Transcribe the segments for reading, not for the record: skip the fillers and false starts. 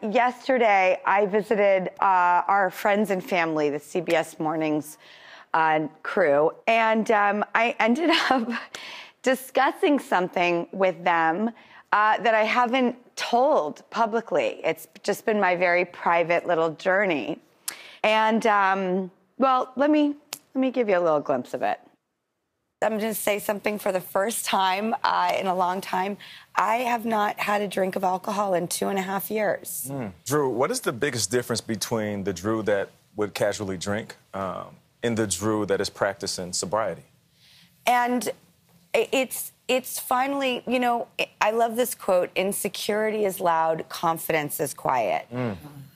Yesterday, I visited our friends and family, the CBS Mornings crew, and I ended up discussing something with them that I haven't told publicly. It's just been my very private little journey. And, well, let me give you a little glimpse of it. I'm going to say something for the first time in a long time. I have not had a drink of alcohol in 2.5 years. Drew, what is the biggest difference between the Drew that would casually drink and the Drew that is practicing sobriety? And it's finally, you know, I love this quote, insecurity is loud, confidence is quiet.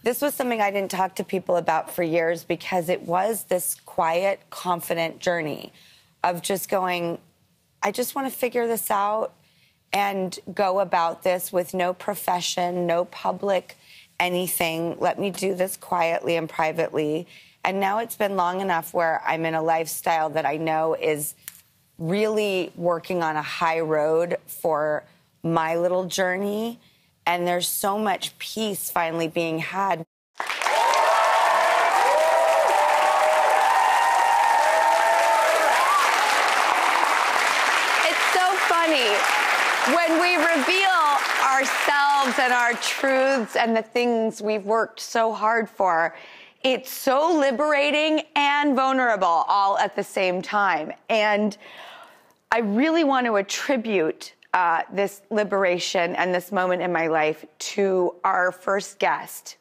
This was something I didn't talk to people about for years because it was this quiet, confident journey of just going, I just want to figure this out and go about this with no profession, no public anything. Let me do this quietly and privately. And now it's been long enough where I'm in a lifestyle that I know is really working on a high road for my little journey. And there's so much peace finally being had. When we reveal ourselves and our truths and the things we've worked so hard for, it's so liberating and vulnerable all at the same time. And I really want to attribute this liberation and this moment in my life to our first guest.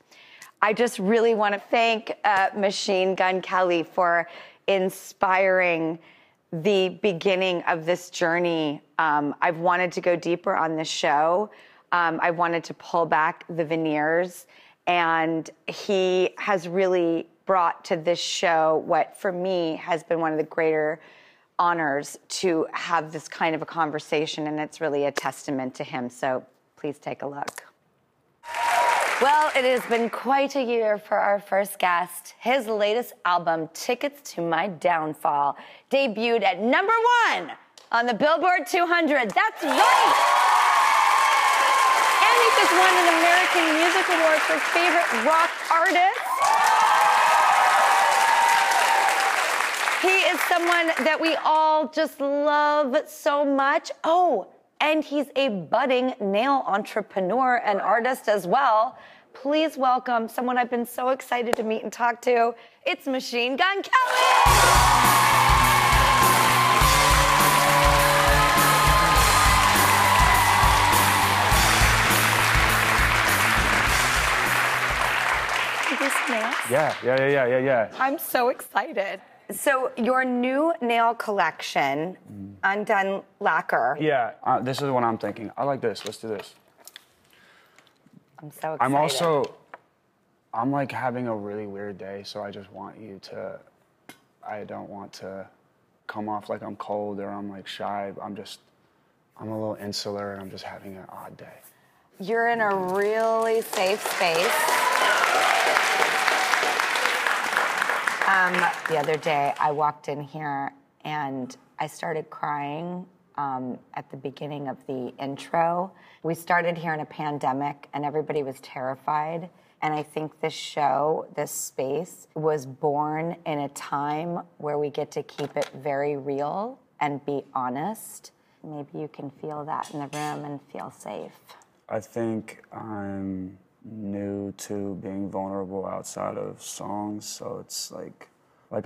I just really want to thank Machine Gun Kelly for inspiring the beginning of this journey. I've wanted to go deeper on this show. I wanted to pull back the veneers, and he has really brought to this show what, for me, has been one of the greater honors to have this kind of a conversation, and it's really a testament to him. So please take a look. Well, it has been quite a year for our first guest. His latest album, Tickets to My Downfall, debuted at #1 on the Billboard 200. That's right! And he just won an American Music Award for Favorite Rock Artist. He is someone that we all just love so much. Oh, and he's a budding nail entrepreneur and artist as well. Please welcome someone I've been so excited to meet and talk to. It's Machine Gun Kelly! Yeah. I'm so excited. So your new nail collection, Undone Lacquer. Yeah, this is what I'm thinking. I like this. Let's do this. I'm so excited. I'm like having a really weird day, so I just want you to, I don't want to come off like I'm cold or I'm like shy. I'm a little insular and I'm just having an odd day. You're in a really safe space. The other day, I walked in here and I started crying at the beginning of the intro. We started here in a pandemic and everybody was terrified. And I think this show, this space, was born in a time where we get to keep it very real and be honest. Maybe you can feel that in the room and feel safe. I think I'm new to being vulnerable outside of songs, so it's like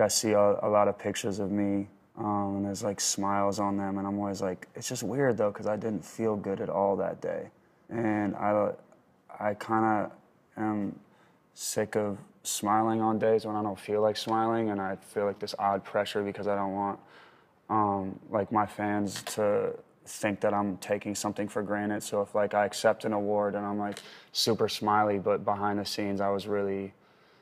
I see a lot of pictures of me, and there's like smiles on them, and I'm always like, it's just weird though, because I didn't feel good at all that day. And I kind of am sick of smiling on days when I don't feel like smiling, and I feel like this odd pressure because I don't want like my fans to think that I'm taking something for granted. So if like I accept an award and I'm like super smiley, but behind the scenes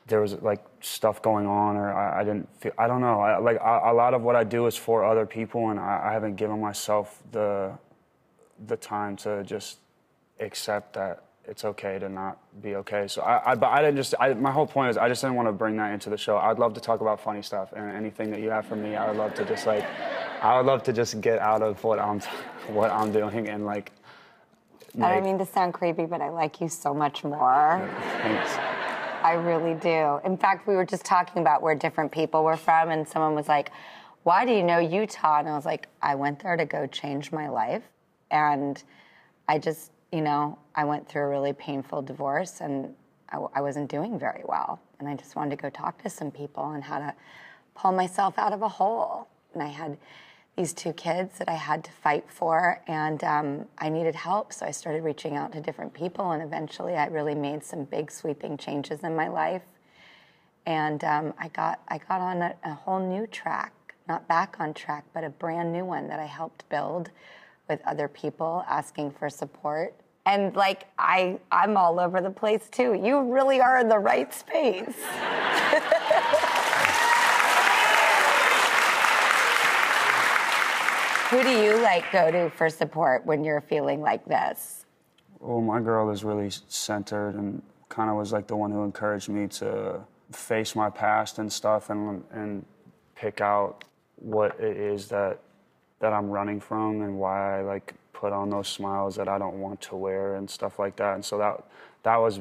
there was like stuff going on, or I didn't feel, I don't know. A lot of what I do is for other people, and I haven't given myself the time to just accept that it's okay to not be okay. So my whole point is I just didn't want to bring that into the show. I'd love to talk about funny stuff, and anything that you have for me, I would love to just get out of what I'm doing and like I don't mean to sound creepy, but I like you so much more. Thanks. I really do. In fact, we were just talking about where different people were from, and someone was like, why do you know Utah? And I was like, I went there to go change my life. And I just, I went through a really painful divorce, and I wasn't doing very well. And I just wanted to go talk to some people on how to pull myself out of a hole. And I had these 2 kids that I had to fight for, and I needed help, so I started reaching out to different people, and eventually I really made some big sweeping changes in my life. And I got on a whole new track, not back on track, but a brand new one that I helped build with other people asking for support. And like, I'm all over the place too. You really are in the right space. Who do you go to for support when you're feeling like this? Well, my girl is really centered and kind of was like the one who encouraged me to face my past and stuff and pick out what it is that I'm running from and why I put on those smiles that I don't want to wear and stuff like that. And so that was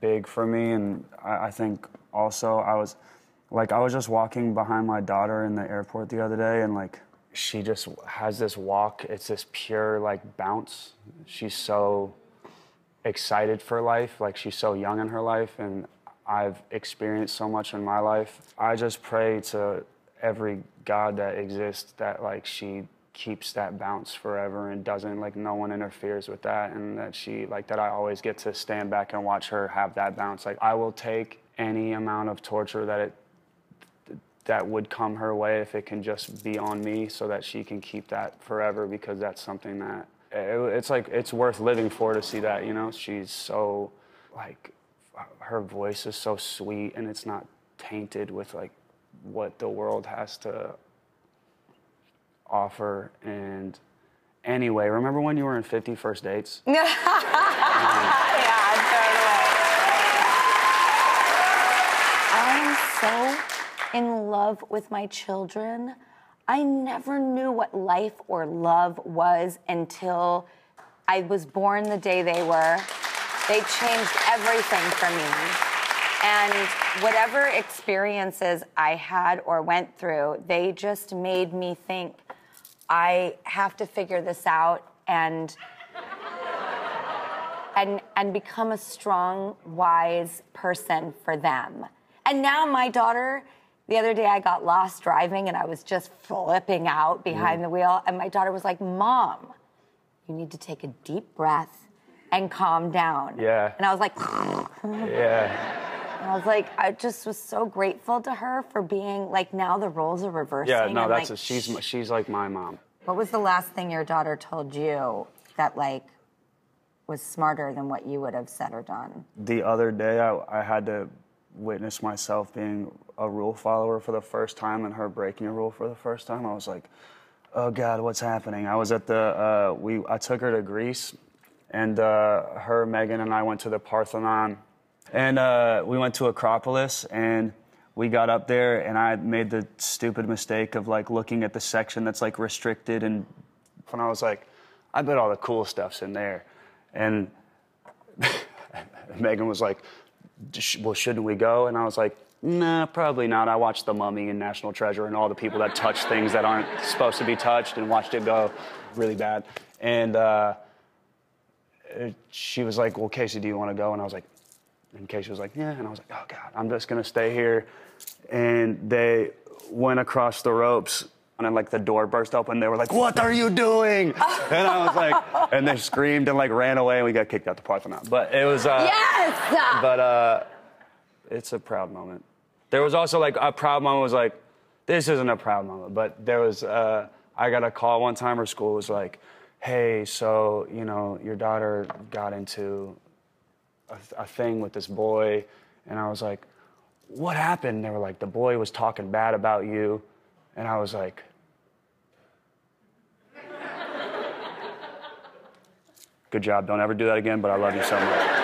big for me. And I think also I was just walking behind my daughter in the airport the other day, and she just has this walk. It's this pure bounce. She's so excited for life. She's so young in her life, and I've experienced so much in my life. I just pray to every God that exists that she keeps that bounce forever and doesn't no one interferes with that, and that she that I always get to stand back and watch her have that bounce. I will take any amount of torture that would come her way if it can just be on me, so that she can keep that forever, because that's something that it's worth living for, to see that, she's so her voice is so sweet, and it's not tainted with what the world has to offer. And anyway, remember when you were in 50 First Dates? Yeah, totally. I'm so in love with my children. I never knew what life or love was until I was born the day they were. They changed everything for me. And whatever experiences I had or went through, they just made me think, I have to figure this out and become a strong, wise person for them. And now my daughter, the other day I got lost driving and I was just flipping out behind the wheel. And my daughter was like, Mom, you need to take a deep breath and calm down. Yeah. And I was like, yeah. And I was like, I just was so grateful to her for being now the roles are reversing. Yeah, no, and she's like my mom. What was the last thing your daughter told you that was smarter than what you would have said or done? The other day I had to witness myself being a rule follower for the first time and her breaking a rule for the first time. I was like, oh God, what's happening? I was at I took her to Greece, and her, Megan, and I went to the Parthenon, and we went to Acropolis, and we got up there, and I made the stupid mistake of looking at the section that's restricted, and I was like, I bet all the cool stuff's in there. And Megan was like, well, shouldn't we go? And I was like, nah, probably not. I watched The Mummy and National Treasure and all the people that touch things that aren't supposed to be touched, and watched it go really bad. And she was like, well, Casey, do you want to go? And I was like, and Casey was like, yeah. And I was like, oh God, I'm just going to stay here. And they went across the ropes, and then the door burst open. They were like, what are you doing? And I was like, and they screamed and ran away, and we got kicked out the Parthenon. But it was, yes! But it's a proud moment. There was also a proud moment was this isn't a proud moment, but there was, I got a call one time, her school was like, hey, so, your daughter got into a thing with this boy. And I was like, what happened? And they were like, the boy was talking bad about you. And I was like, good job. Don't ever do that again, but I love you so much.